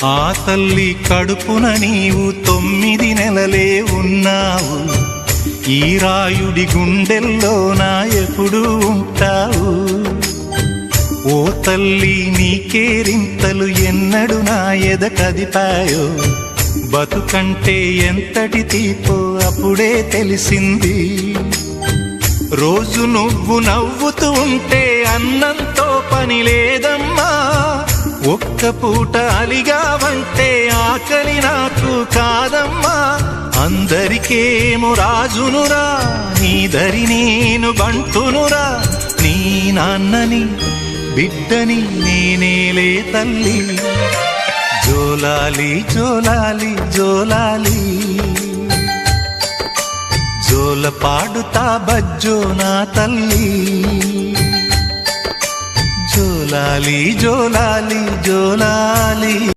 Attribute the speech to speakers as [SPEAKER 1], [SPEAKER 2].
[SPEAKER 1] ఆ తల్లి కడుపున నీవు 9 నెలలే ఉన్నావు. ఈ రాయుడి గుండెల్లో నా ఎప్పుడు ఉంటావు. ఓ తల్లి నీకేరింతలు ఎన్నడు నా ఎద కదిపాయో. బతుకంటే ఎంతటి తీపో అప్పుడే తెలిసింది. రోజు నువ్వు నవ్వుతూ ఉంటే అన్నంతో పని లేదమ్మా. ఒక్క పూట అలిగావంటే ఆకలి నాకు కాదమ్మా. అందరికేమో రాజునురా, నీ దరి నేను బంటునురా. నీ నాన్నని బిడ్డని నేనేలే తల్లి. జోలాలి జోలాలి జోలాలి, జోల పాడుతా బజ్జో నా తల్లి. జోలాలి జోలాలి జోలాలి.